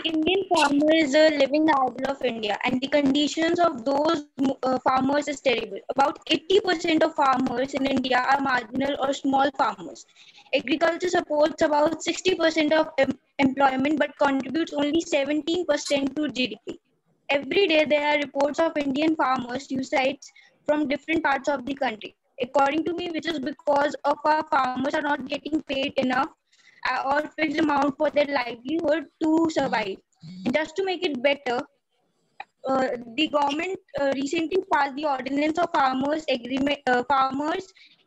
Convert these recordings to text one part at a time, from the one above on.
Indian farmer is a living idol of India, and the conditions of those farmers is terrible. About 80% of farmers in India are marginal or small farmers. Agriculture supports about 60% of employment but contributes only 17% to GDP. Every day, there are reports of Indian farmers' suicides from different parts of the country. According to me, which is because of our farmers are not getting paid enough or fixed amount for their livelihood to survive. And just to make it better, the government recently passed the Ordinance of Farmers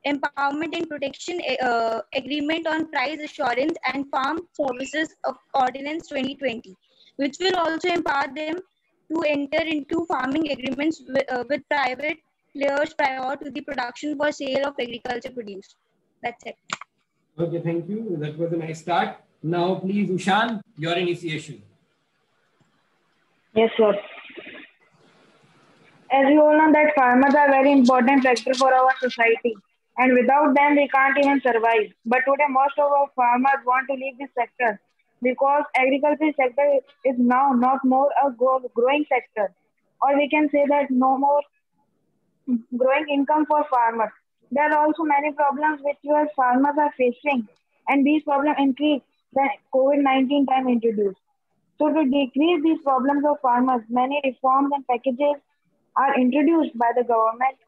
Empowerment and Protection Agreement on Price Assurance and Farm Services of Ordinance 2020, which will also empower them to enter into farming agreements with private players prior to the production for sale of agriculture produce. That's it. Okay, thank you. That was a nice start. Now, please, Ushan, your initiation. Yes, sir. As you all know that farmers are very important factor for our society, and without them we can't even survive. But today most of our farmers want to leave this sector because agriculture sector is now not more a growing sector, or we can say that no more growing income for farmers. There are also many problems which your farmers are facing, and these problems increase when COVID-19 time introduced. So to decrease these problems of farmers, many reforms and packages are introduced by the government.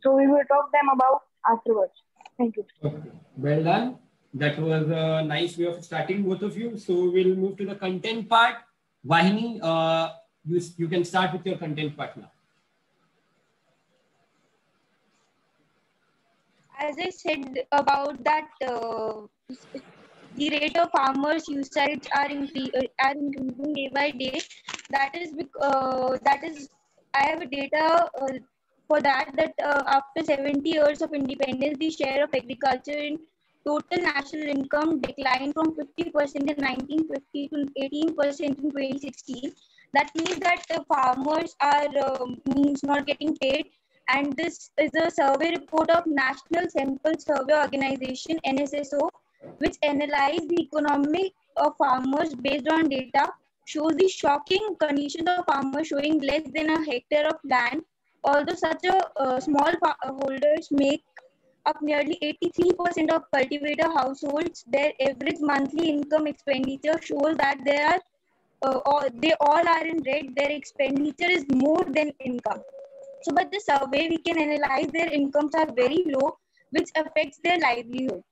So we will talk them about afterwards. Thank you. Okay. Well done. That was a nice way of starting, both of you. So we'll move to the content part. Vahini, you can start with your content part now. As I said about that, the rate of farmers' suicides are increasing day by day. That is I have a data for that after 70 years of independence, the share of agriculture in total national income declined from 50% in 1950 to 18% in 2016. That means that the farmers are means not getting paid. And this is a survey report of National Sample Survey Organization (NSSO), which analyzed the economy of farmers based on data, shows the shocking conditions of farmers showing less than a hectare of land. Although such a small holders make up nearly 83% of cultivator households, their average monthly income expenditure shows that they all are in red. Their expenditure is more than income. So, but the survey, we can analyze their incomes are very low, which affects their livelihood.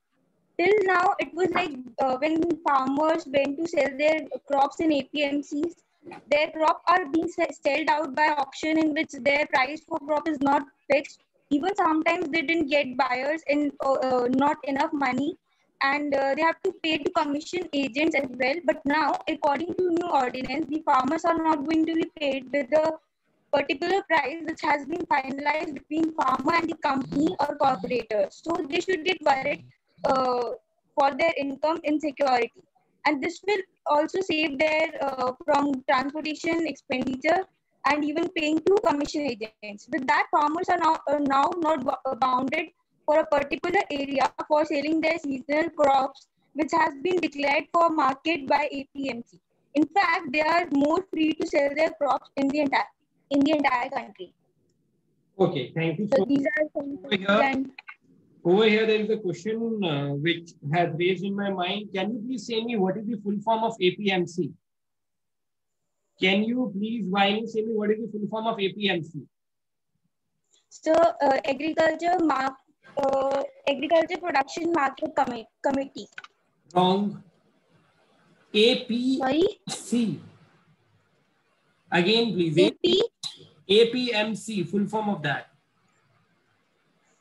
Till now, it was like when farmers went to sell their crops in APMCs, their crop are being sold out by auction in which their price for crop is not fixed. Even sometimes they didn't get buyers and not enough money, and they have to pay to commission agents as well. But now, according to new ordinance, the farmers are not going to be paid with the particular price which has been finalized between farmer and the company or corporators. So they should get worried for their income insecurity. And this will also save their from transportation expenditure and even paying to commission agents. With that, farmers are now not bounded for a particular area for selling their seasonal crops, which has been declared for market by APMC. In fact, they are more free to sell their crops in the entire country. Okay, thank you. So these are some over here, there is a question which has raised in my mind. Can you please say me what is the full form of APMC? Can you please, Vahini, say me what is the full form of APMC? So, Agriculture Production Market Committee. Wrong. APMC. Again, please. APMC, full form of that.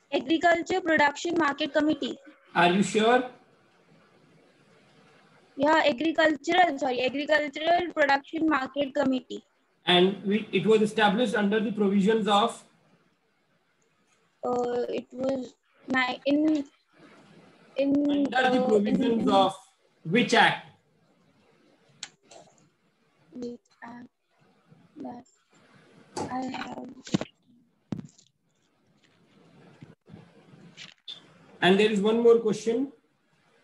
Agriculture Production Market Committee. Are you sure? Yeah, Agricultural Production Market Committee. And it was established under the provisions of? It was under the provisions of which act? Which act? That I have. And there is one more question,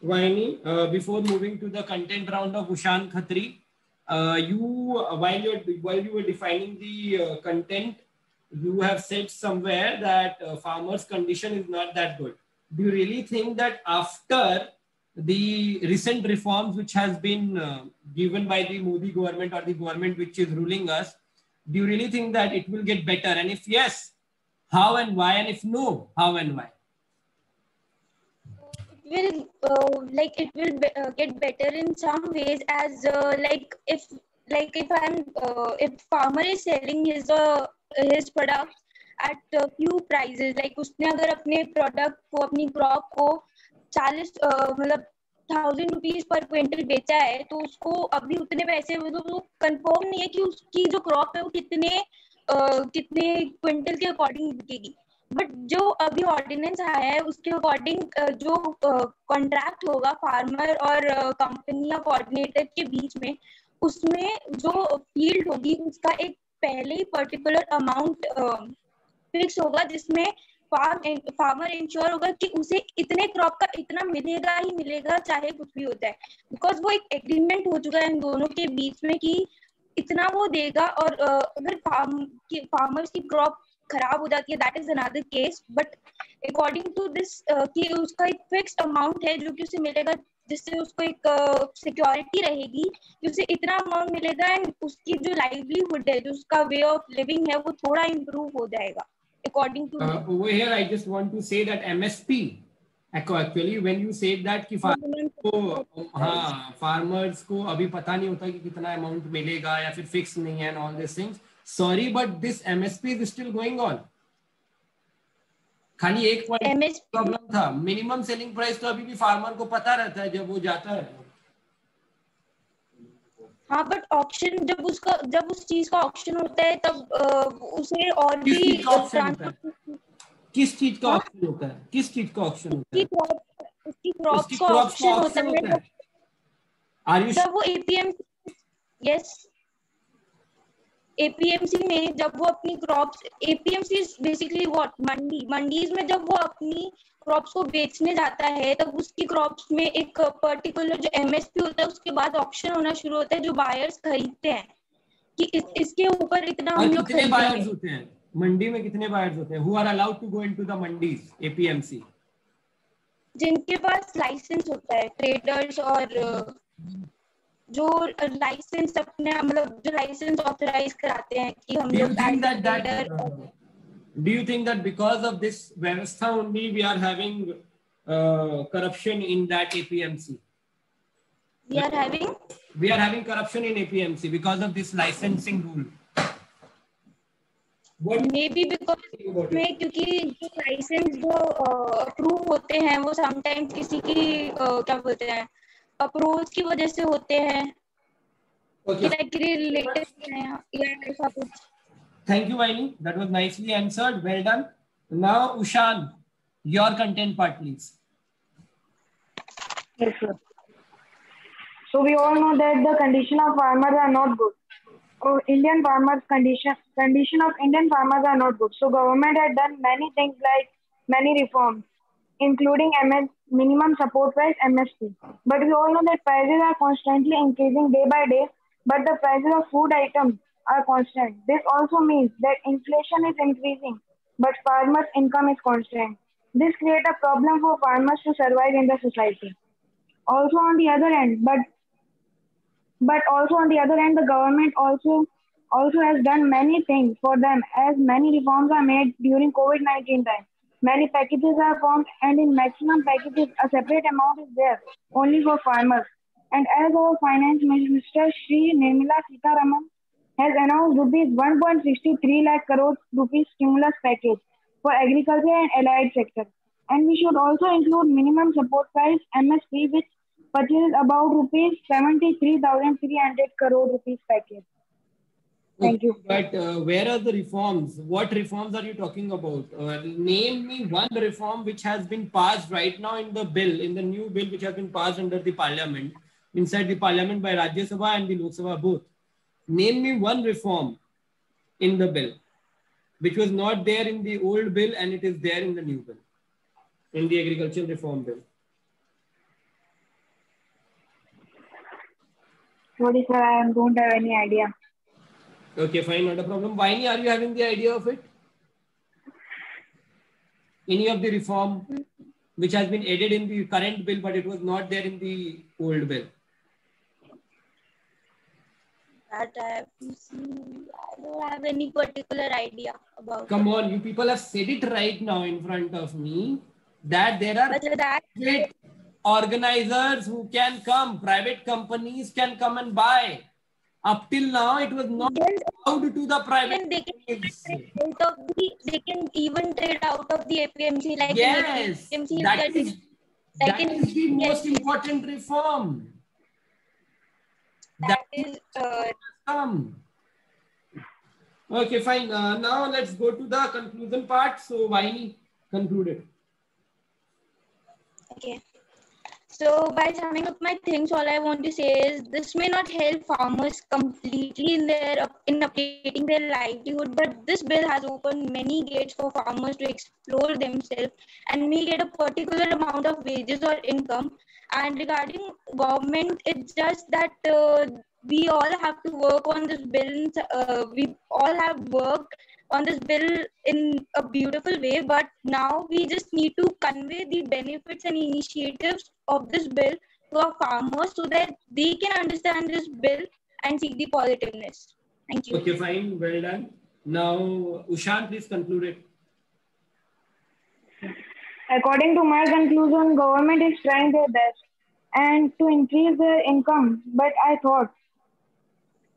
Vahini, before moving to the content round of Ushan Khatri. while you were defining the content, you have said somewhere that farmers' condition is not that good. Do you really think that after the recent reforms which has been given by the Modi government or the government which is ruling us, do you really think that it will get better? And if yes, how and why? And if no, how and why? It will get better in some ways, as if farmer is selling his product at a few prices, like उसने अगर अपने product को, अपनी crop को 40 मतलब 1000 rupees per quintal बेचा है, तो उसको अभी उतने पैसे वो कंफर्म नहीं है कि उसकी जो क्रॉप है वो कितने क्विंटल के अकॉर्डिंग बिकेगी। बट जो अभी ऑर्डिनेंस आया है उसके अकॉर्डिंग जो कॉन्ट्रैक्ट होगा फार्मर और कंपनी या कोऑर्डिनेटर के बीच में, उसमें जो फील्ड होगी उसका एक पहले ही पर्टिकुलर अमाउंट फिक्स होगा, जिसमें फार्मर इंश्योर होगा कि उसे इतने क्रॉप का इतना मिलेगा ही मिलेगा, चाहे कुछ भी होता है। बिकॉज वो एक एग्रीमेंट हो चुका है इन दोनों के बीच में कि इतना वो देगा। और अगर फार्मर्स की क्रॉप खराब हो जाती है, that is another case, but according to this कि उसका एक फिक्स्ड अमाउंट है जो कि उसे मिलेगा, जिससे उसको एक सिक्योरिटी रहेगी कि उसे इतना अमाउंट मिलेगा, एंड उसकी जो लाइवलीहुड है, जो उसका वे ऑफ लिविंग है, वो थोड़ा इम्प्रूव हो जाएगा according to over here. I just want to say that MSP, actually when you said that कि farmers को अभी पता नहीं होता कि कितना amount मिलेगा या फिर fix नहीं है and all these things. Sorry, but this MSP is still going on. खाली एक पॉइंट प्रॉब्लम था, मिनिमम सेलिंग प्राइस तो अभी भी फार्मर को पता रहता है जब वो जाता है। हाँ, बट ऑक्शन जब उस चीज का ऑक्शन होता है तब उसे और भी किस चीज का ऑक्शन होता है? किस चीज का ऑक्शन होता है? उसकी क्रॉप का ऑक्शन होता है जब वो एपीएमसी में जब वो अपनी crops, APMC basically what, mandis में जब वो अपनी क्रॉप्स को बेचने जाता है, तब उसकी क्रॉप्स में एक पर्टिकुलर जो एमएसपी होता है, उसके बाद ऑक्शन होना शुरू होता है, जो बायर्स खरीदते हैं कि इसके ऊपर इतना हम लोग कितने बायर्स होते हैं मंडी में, कितने बायर्स होते हैं who are allowed to go into the mandis APMC? जिनके पास लाइसेंस होता है, ट्रेडर्स और जो लाइसेंस अपने मतलब जो लाइसेंस ऑथराइज कराते हैं कि हम लोग। Do you think that because of this व्यवस्था only we are having corruption in that APMC? We are having corruption in APMC because of this licensing rule. Maybe because में क्योंकि जो लाइसेंस जो अप्रूव होते हैं वो समटाइम्स किसी की क्या बोलते हैं अप्रोच की वजह से होते हैं। Thank you, Vahini. That was nicely answered. Well done. Now, Ushan, your content part, please. Yes, sir. So we all know that the condition of farmers are not good. Indian farmers condition of Indian farmers are not good. So government had done many things like many reforms, including minimum support price MSP. But we all know that prices are constantly increasing day by day, but the prices of food items are constant. This also means that inflation is increasing, but farmers' income is constant. This creates a problem for farmers to survive in the society. Also on the other end, the government also has done many things for them, as many reforms are made during COVID-19 time. Many packages are formed, and in maximum packages, a separate amount is there only for farmers. And as our Finance Minister Shri Nirmala Sitharaman has announced rupees 1.63 lakh crore rupees stimulus package for agriculture and allied sector. And we should also include minimum support price MSP, which purchases about rupees 73,300 crore rupees package. Thank you. But where are the reforms? What reforms are you talking about? Name me one reform which has been passed right now in the bill, in the new bill which has been passed under the parliament, inside the parliament by Rajya Sabha and the Lok Sabha both. Name me one reform in the bill which was not there in the old bill and it is there in the new bill, in the agricultural reform bill. Sorry, sir, I don't have any idea. Okay, fine, not a problem. Vahini, are you having the idea of it? Any of the reform which has been added in the current bill, but it was not there in the old bill? That I have to see. I don't have any particular idea about Come it. on, you people have said it right now in front of me that there are But that private organizers who can come, private companies can come and buy. Up till now, it was not then allowed to the private they can companies. trade out of the they can even trade out of the APMC like in Yes, APMC is that getting is like that in is the most yes, yes, important reform. That that is is come. Okay, fine. Now let's go to the conclusion part. So, Vahini, concluded. okay. So by summing up my things, all I want to say is this may not help farmers completely in updating their livelihood, but this bill has opened many gates for farmers to explore themselves and may get a particular amount of wages or income. And regarding government, it's just that we all have to work on this bill. We all have worked on this bill in a beautiful way, but now we just need to convey the benefits and initiatives of this bill to our farmers so that they can understand this bill and see the positiveness. Thank you. Okay, fine. Well done. Now, Ushan, please conclude it. According to my conclusion, government is trying their best and to increase their income. But I thought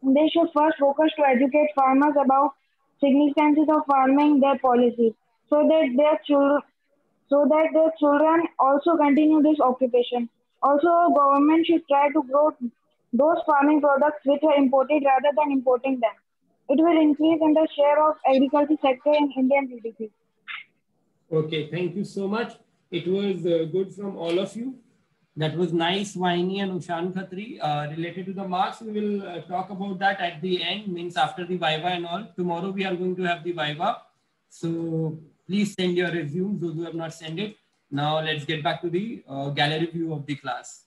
they should first focus to educate farmers about significances of farming their policies, so that their children also continue this occupation. Also, government should try to grow those farming products which are imported rather than importing them. It will increase in the share of agriculture sector in Indian GDP. Okay, thank you so much. It was good from all of you. That was nice, Vahini and Ushan Khatri. Related to the marks, we will talk about that at the end, means after the Viva and all. Tomorrow we are going to have the Viva. So please send your resumes, those who have not sent it. Now let's get back to the gallery view of the class.